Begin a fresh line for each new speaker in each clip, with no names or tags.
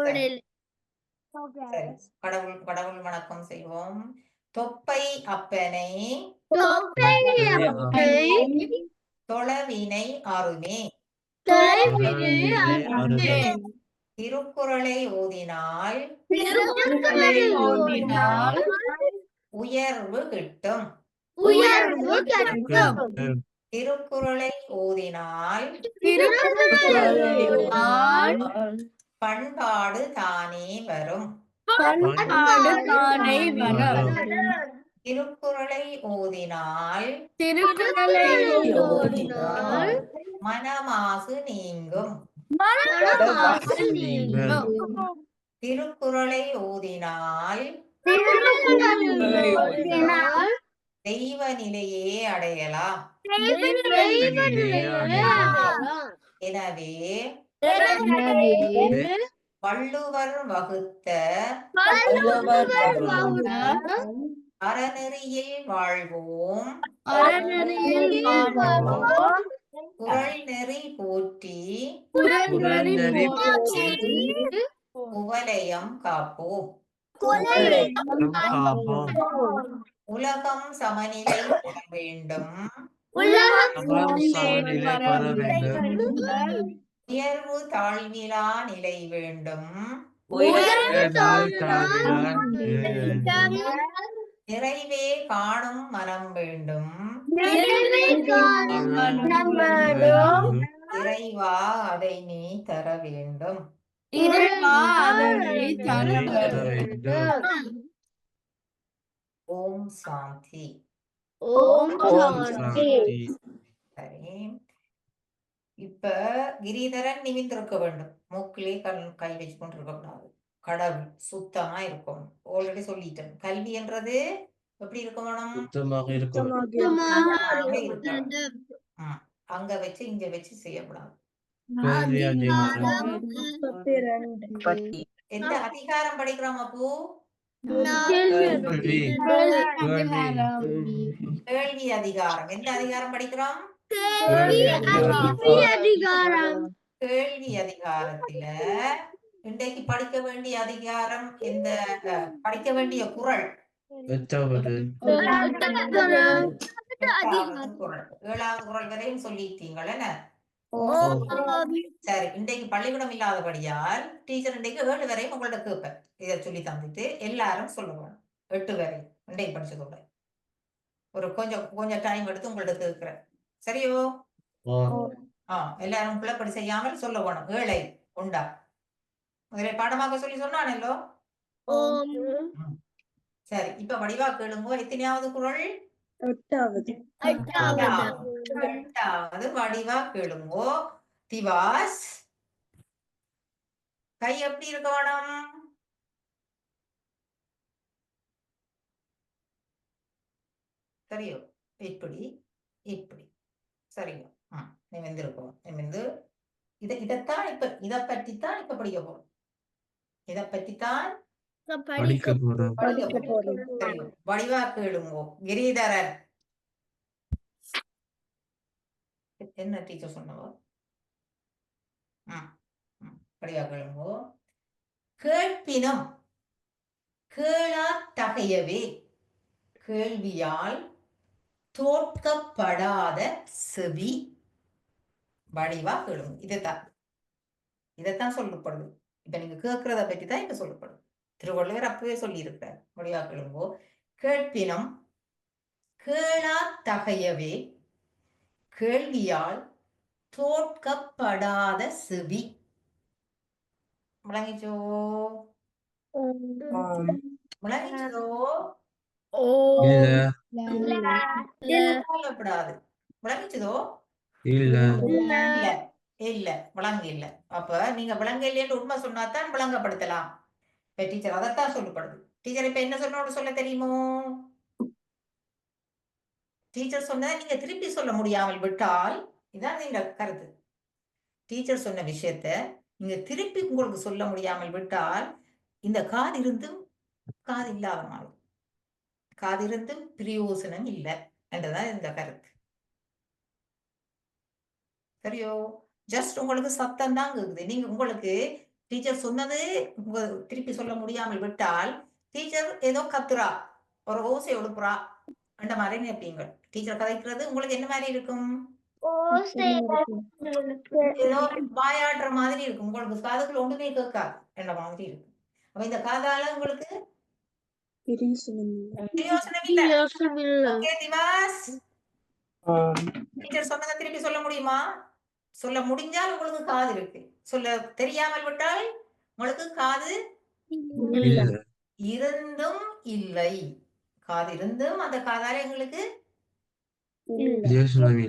சரி, கடவுள் கடவுள் வணக்கம் செய்வோம். தொப்பை அப்பனை தொலைவினை அருமே திருக்குறளை ஓதினால் உயர்வு கிட்டும். திருக்குறளை ஓதினால் பண்பாடு தானே வரும். திருக்குறளை ஓதினால் மனமாசு நீங்கும். திருக்குறளை ஓதினால் தெய்வ நிலையே அடையலாம். எனவே வள்ளுவர் வகுத்த அறநெறியில் வாழ்வோம், குறள் நெறி போற்றி குவலயம் காப்போம். உலகம் சமநிலை பெற வேண்டும், உயர்வு தாழ்விலா நிலை வேண்டும், நிறைவே காணும் மனம் வேண்டும், இறைவா அதை நீ தர வேண்டும். ஓம் சாந்தி. சரி, இப்ப கிரிதரன் நிமிந்திருக்க வேண்டும், மூக்கிலே கை வச்சு கொண்டு இருக்க கூடாது. கடவுள் சுத்தமா இருக்கும். ஆல்ரெடி சொல்லிட்டேன். கல்வி என்றது எப்படி இருக்கணும்? அங்க வச்சு இங்க வச்சு செய்யக்கூடாது. எந்த அதிகாரம் படிக்கிறோம் அப்போ? கேள்வி அதிகாரம். எந்த அதிகாரம் படிக்கிறோம்? கேள்வி அதிகாரத்துல இன்றைக்கு படிக்க வேண்டிய அதிகாரம் எந்த? படிக்க வேண்டிய குறள் குறள் 7வது குறள் வரையும் சொல்லிட்டீங்கள் என்ன? சரி, இன்றைக்கு பள்ளிக்கூடம் இல்லாதபடியால் டீச்சர் இன்றைக்கு 7 வரையும் உங்கள்ட்ட கேட்பேன். இதை சொல்லி தந்துட்டு எல்லாரும் சொல்லுவாங்க 8 வரை இன்றைக்கு படிச்சதோட ஒரு கொஞ்சம் டைம் எடுத்து உங்கள்ட்ட கேட்கிறேன். சரியோ? எல்லாரும் பிள்ளைப்படி செய்யாமல் சொல்ல வேணும். 7 உண்டா பாடமாக சொல்லி சொன்னானല്ലോ. சரி, இப்ப வடிவா கேளுங்க. எத்தனையாவது குறள்? 8வது வடிவா கேளுங்கோ. திவாஸ் கை எப்படி இருக்க வேணும்? சரியோ? இப்படி இப்படி சரியோ? நிமிர்ந்திருக்கோம். நிமிர்ந்து இதைத்தான் இப்ப இதை பற்றித்தான் இப்ப படிக்க போறோம். இதை பற்றித்தான் வடிவா கேளுங்கோ. கிரிதரன் என்ன டீச்சர் சொன்னவோ? வடிவா கேளுங்கோ. கேட்பினும் கேளா தகையவே கேள்வியால் தோற்கப்படாத செவி. வடிவா கேளுங்க. இதைத்தான் சொல்லப்படுது. இப்ப நீங்க கேட்கிறத பற்றி தான் இப்ப சொல்லப்படுது. திருவள்ளுவர் அப்பவே சொல்லி இருக்கிறார். வடிவா கேளுங்கோ. கேட்பினும் கேளா தகையவே கேள்வியால் தோற்கப்படாத செவி. விளங்கிச்சோ? விளங்கிச்சோ? சொல்லப்படாது. விளங்கிச்சதோ? இல்ல விளங்க இல்ல. அப்ப நீங்க விளங்க இல்லைன்னு உண்மை சொன்னாதான் விளங்கப்படுத்தலாம். இப்ப டீச்சர் அதைத்தான் சொல்லப்படுது. டீச்சர் இப்ப என்ன சொன்னோட சொல்ல தெரியுமோ? டீச்சர் சொன்னதை நீங்க திருப்பி சொல்ல முடியாமல் விட்டால் இதான் நீங்க கருத்து. டீச்சர் சொன்ன விஷயத்த நீங்க திருப்பி உங்களுக்கு சொல்ல முடியாமல் விட்டால் இந்த காது இருந்தும் காது இல்லாத மாதிரி, காது இருந்தும் பிரயோசனம் இல்லை என்றதான் இந்த கருத்து. சரியோ? ஜஸ்ட் உங்களுக்கு சத்தம் தான் கேக்குது. நீங்க உங்களுக்கு டீச்சர் சொன்னது திருப்பி சொல்ல முடியாமல் விட்டால் டீச்சர் ஏதோ கத்துறா, ஒரு ஓசை எழுப்புறா அந்த மாதிரி நினைப்பீங்க. டீச்சர் கதைக்கிறது உங்களுக்கு என்ன மாதிரி இருக்கும்? ஏதோ வாயாடுற மாதிரி இருக்கும். உங்களுக்கு காதுக்குள்ள ஒண்ணுமே கேட்காது என்ற மாதிரி இருக்கும். அப்ப இந்த காதால உங்களுக்கு பிரயோசனம் இல்ல. ஓகே திவாஸ், டீச்சர் சொன்னதை திருப்பி சொல்ல முடியுமா? சொல்ல முடிஞ்சால் உங்களுக்கு காது இருக்கு. சொல்ல தெரியாமல் விட்டால் உங்களுக்கு காது இருந்தும் இல்லை. காது இருந்தும் அந்த காதால எங்களுக்கு பிரயோசனம்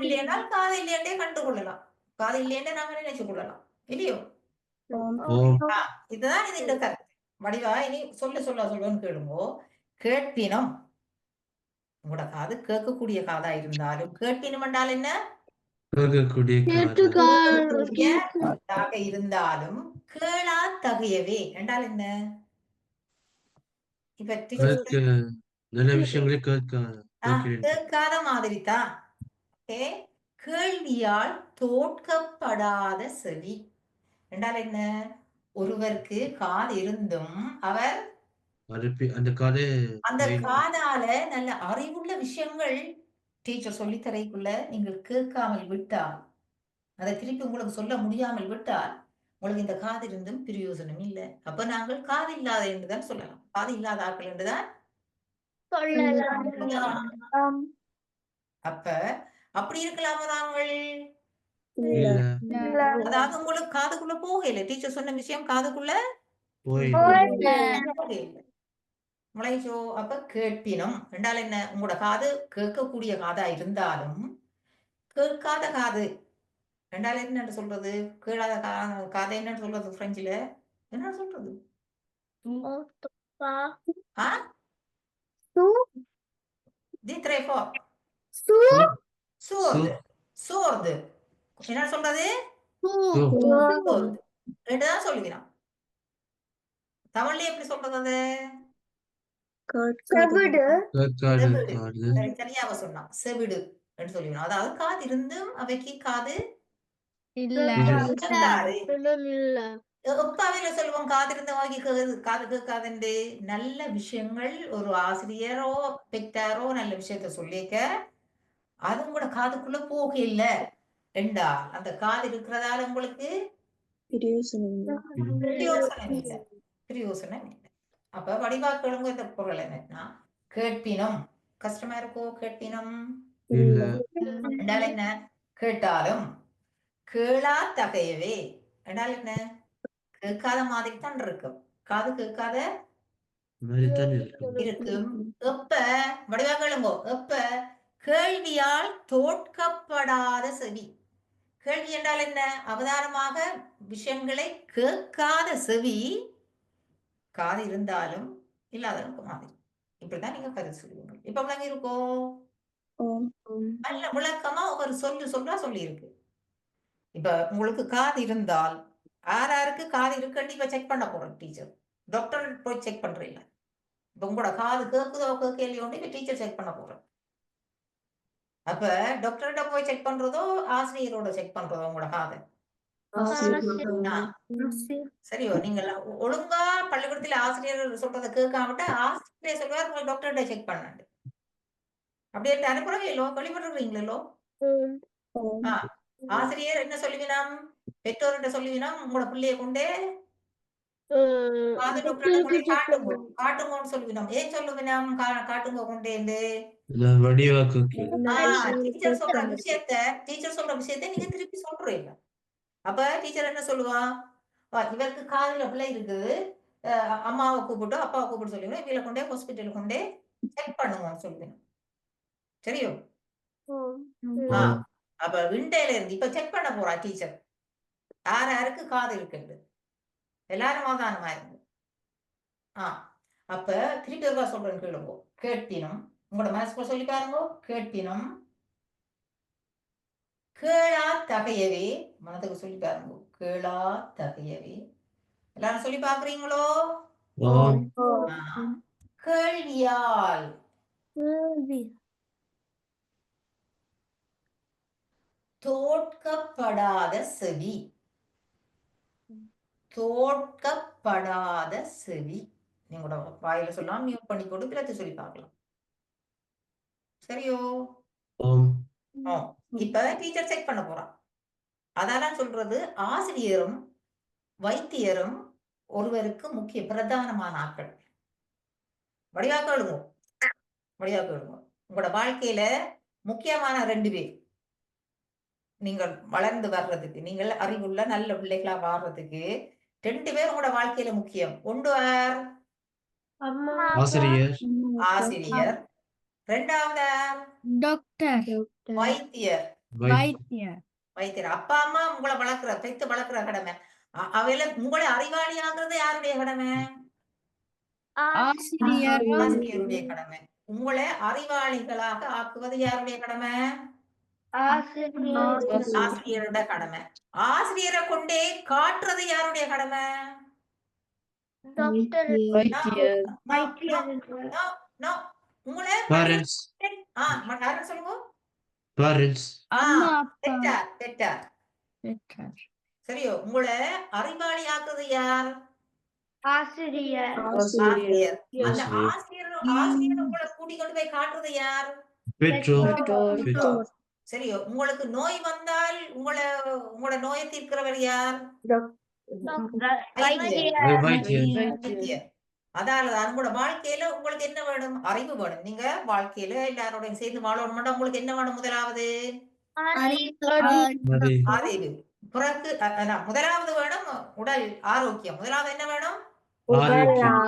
இல்லை என்றால் காது இல்லையென்றே கண்டுகொள்ளலாம். காது இல்லையென்றே நாங்க நினைச்சு கொள்ளலாம் இல்லையோ? இதுதான் இது இந்த கருத்து. வடிவா இனி சொல்லுன்னு கேளுங்கோ. கேட்பினம், உங்களோட காது கேட்கக்கூடிய காதா இருந்தாலும் கேட்பினம் என்றால் என்ன? காதாக இருந்தாலும் கேளா தகையவே என்றால் என்ன? இப்ப
நல்ல விஷயங்களே
கேட்காத மாதிரி தான். கேள்வியால் தோற்கப்படாத செவி என்றால் என்ன? ஒருவருக்கு காது இருந்தும் அவர் அந்த காதால நல்ல அறிவுள்ள விஷயங்கள் டீச்சர் சொல்லித்தரைக்குள்ள நீங்கள் கேட்காமல் விட்டால், அதை திருப்பி உங்களுக்கு சொல்ல முடியாமல் விட்டால் உங்களுக்கு இந்த காது இருந்தும் பிரயோசனம் இல்லை. அப்ப நாங்கள் காது இல்லாத என்றுதான் சொல்லலாம். காது இல்லாத ஆட்கள் என்றுதான் சொல்லலாம். அப்ப அப்படி இருக்கலாமா நாங்கள்? அதாவது உங்களுக்கு காதுக்குள்ள போகல. டீச்சர் சொன்ன விஷயம் காதுக்குள்ள முளைச்சோ. அப்ப கேட்பினும் என்றால் என்ன? உங்களோட காது கேட்கக்கூடிய காதா இருந்தாலும் கேட்காத காது என்றால் என்ன சொல்றது? கேளாத காதை என்னன்னு சொல்றது? பிரெஞ்சுல என்ன சொல்றது? சோர்து. சோர்து என்ன சொல்றது? ரெண்டுதான் சொல்லுகிறான். தமிழ்ல எப்படி சொல்றது? சரியாக சொன்னான். செவிடு என்று சொல்லுகிறான். அதாவது காது இருந்தும் அவைக்கு காது ஒப்பாவையில சொல்லுவோம் காது இருந்த வாங்கி காது கேட்காதுண்டு. நல்ல விஷயங்கள் ஒரு ஆசிரியரோ பெற்றாரோ நல்ல விஷயத்த சொல்லிக்க அதுவும் கூட காதுக்குள்ள போக இல்ல என்றா அந்த காது இருக்கிறதால உங்களுக்கு பிரயோசனம் இல்லை. பிரயோசனம் இல்லை. அப்ப வடிவாக்களுங்க இந்த பொருள் என்னன்னா கேட்பினம். கஷ்டமா இருக்கோ? கேட்பினம் என்றால் என்ன? கேட்டாலும் கேளா தகையவே என்றால் என்ன? கேட்காத மாதிரி தான் இருக்கும். காது கேட்காத இருக்கும். எப்ப வடிவா கேளுங்கோ. எப்ப கேள்வியால் தோற்கப்படாத செவி. கேள்வி என்றால் என்ன? அவதானமாக விஷயங்களை கேட்காத செவி காது இருந்தாலும் இல்லாதவனுக்கு மாதிரி. இப்படிதான் நீங்க கருத்து சொல்லுவீங்க. இப்ப விளங்கி இருக்கோ? நல்ல விளக்கமா ஒரு சொல்றா சொல்லி இருக்கு. இப்ப உங்களுக்கு காது இருந்தால் யாருக்கு காது இருக்குன்னு இப்ப செக் பண்ண போறோம் டீச்சர். டாக்டர் போய் செக் பண்றீங்க. இப்ப உங்களோட காது கேட்குதோ கேட்கலையோன்னு இப்ப டீச்சர் செக் பண்ண போறோம். அப்ப டாக்டர்கிட்ட போய் செக் பண்றதோ ஆசிரியரோட செக் பண்றதோ உங்களோட காதை? சரியோ? நீங்க ஒழுங்கா பள்ளிக்கூடத்துல ஆசிரியர் சொல்றதை கேட்காமட்டா ஆசிரியர் சொல்வார் உங்களை டாக்டர்கிட்ட செக் பண்ணாண்டு. அப்படி அனுப்புறவே இல்லோ? கேள்விப்பட்டிருக்கீங்களோ? ஆசிரியர் என்ன சொல்லுவினாம்? பெற்றோர்கிட்ட சொல்லுவினாம் உங்களோட பிள்ளைய கொண்டே காது டாக்டர்கிட்ட கொண்டே காட்டுங்கன்னு சொல்லுவினோம். ஏன் சொல்லுவினாம் காட்டுங்க கொண்டேன்னு? டீச்சர் சொல்ற விஷயத்த நீங்க திருப்பி சொல்றீங்க. அப்ப டீச்சர் என்ன சொல்லுவா? இவருக்கு காதுல பிள்ளை இருக்குது, அம்மாவை கூப்பிட்டு அப்பாவை கூப்பிட்டு சொல்லுவேன், இவளை கொண்டே ஹாஸ்பிட்டல் கொண்டே செக் பண்ணுங்கன்னு சொல்லுவேன். சரியோ? அப்ப விண்டையில இருந்து இப்ப செக் பண்ண போறா டீச்சர். யாருக்கு காது இருக்குது எல்லாரும் அவதானமா இருந்து. அப்ப திருப்பி ஒருவா சொல்றேன்னு கேளுங்க. கேட்பினும் உங்களோட மனசுக்குள்ள சொல்லி பாருங்க. கேட்பினும் கேளா தகையவே. மனதுக்கு சொல்லி பாருங்க. கேளா தகையவே. எல்லாரும் சொல்லி பாக்குறீங்களோ? கேள்வியால் தோற்கப்படாத செவி. தோற்கப்படாத செவி. நீங்களோட வாயில சொல்லாம மியூட் பண்ணி போட்டு பிறகு சொல்லி பார்க்கலாம். சரியோ?
ஓம்
ஓ, இப்ப டீச்சர் செக் பண்ண போறான். அதான் சொல்றது, ஆசிரியரும் வைத்தியரும் ஒருவருக்கு முக்கிய பிரதானமான ஆட்கள். வடிவாக்க எழுதுவோம். வடிவாக்க எழுதுவோம். உங்களோட வாழ்க்கையில முக்கியமான 2 பேர். நீங்கள் வளர்ந்து வர்றதுக்கு, நீங்கள் அறிவுள்ள நல்ல பிள்ளைகளா வாழறதுக்கு 2 பேர் உங்களோட வாழ்க்கையில முக்கியம். ஒன்று யார்?
ஆசிரியர்
ஆசிரியர். 2வது யார்?
டாக்டர்
வைத்தியர்.
வைத்தியர்
வைத்தியர். அப்பா அம்மா உங்களை வளர்க்கிற பெத்து வளர்க்கிற கடமை. அவையில உங்களை அறிவாளி ஆக்குறது யாருடைய கடமை?
ஆசிரியர்
ஆசிரியருடைய கடமை. உங்களை அறிவாளிகளாக ஆக்குவது யாருடைய கடமை? ஆசிரியருடைய கடமை. ஆசிரியரை கொண்டே காட்டுறது யாருடைய கடமை?
வைத்தியர்
No, no. உங்களை
பேரண்ட்ஸ்
யாரும் சொல்லுங்க.
பேரண்ட்ஸ்
அம்மா அப்பா
தெட்டார் தெட்டார்.
பெற்றார்
சரியோ? உங்களை அறிவாளி ஆக்குறது யார்?
ஆசிரியர்
ஆசிரியர். அந்த
ஆசிரியர்
ஆசிரியர் உங்களை கூட்டிக் கொண்டு போய் காட்டுறது யார்?
பெற்றோர்
பெற்றோர். சரியோ? உங்களுக்கு நோய் வந்தால் உங்களோட நோயை தீர்க்கிறவர் யார்?
வைத்தியர்
வைத்தியர். அதாவது உங்களோட வாழ்க்கையில உங்களுக்கு என்ன வேணும்? அறிவு வேணும். நீங்க வாழ்க்கையில எல்லாரோடையும் சேர்ந்து வாழணும். உங்களுக்கு என்ன வேணும்? முதலாவது அறிவு. பிறகு முதலாவது வேணும் உடல் ஆரோக்கியம். முதலாவது என்ன வேணும்? ஆரோக்கியம்.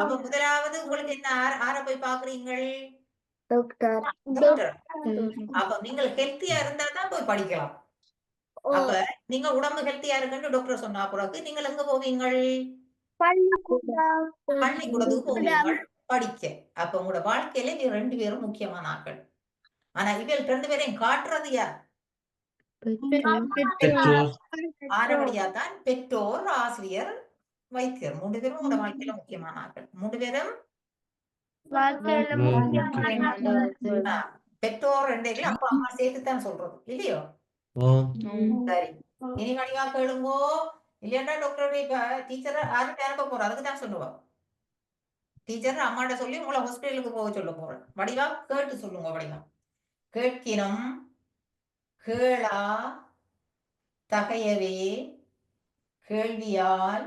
அப்ப முதலாவது உங்களுக்கு என்ன? ஆரை போய் பாக்குறீங்கள்? டாக்டர். அப்ப நீங்கள் ஹெல்த்தியா இருந்தா தான் போய் படிக்கலாம். அப்ப நீங்க உடம்பு ஹெல்த்தியா இருக்குன்னு டாக்டர் சொன்னா பிறகு நீங்கள் எங்க போவீங்கள்? பள்ளிக்கூடத்துக்கு போவீங்கள் படிக்க. அப்ப உங்களோட வாழ்க்கையில இவங்க 2 பேரும் முக்கியமான ஆட்கள். ஆனா இவள் 2 பேரையும் காட்டுறது யார்?
பெற்றோர்
ஆரவழியா தான் பெற்றோர், ஆசிரியர், வைத்தியர். 3 பேரும் உங்களோட வாழ்க்கையில முக்கியமான ஆட்கள். 3 பேரும் பெற்றோர் 2 அப்பா அம்மா சேர்த்துதான் சொல்றது இல்லையோ?
ஓம்
சரி, இனி வடிவா கேளுங்கோ. இல்லையாண்டா டாக்டர் இப்ப டீச்சர் யார்கிட்ட அனுப்ப போறோம்? அதுக்கு தான் சொல்லுவோம். டீச்சர் அம்மாட்ட சொல்லி உங்களை ஹாஸ்பிட்டலுக்கு போக சொல்ல போறேன். வடிவா கேட்டு சொல்லுங்க. வடிவா கேட்கினும் கேளா தகையவே கேள்வியால்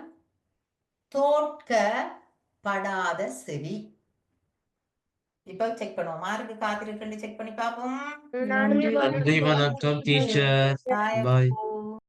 தோற்கப்படாத செவி. இப்ப செக் பண்ணுவோம். மார்க்கு காத்திருக்குன்னு செக் பண்ணி பார்ப்போம்.
நன்றி வணக்கம் டீச்சர் பாய்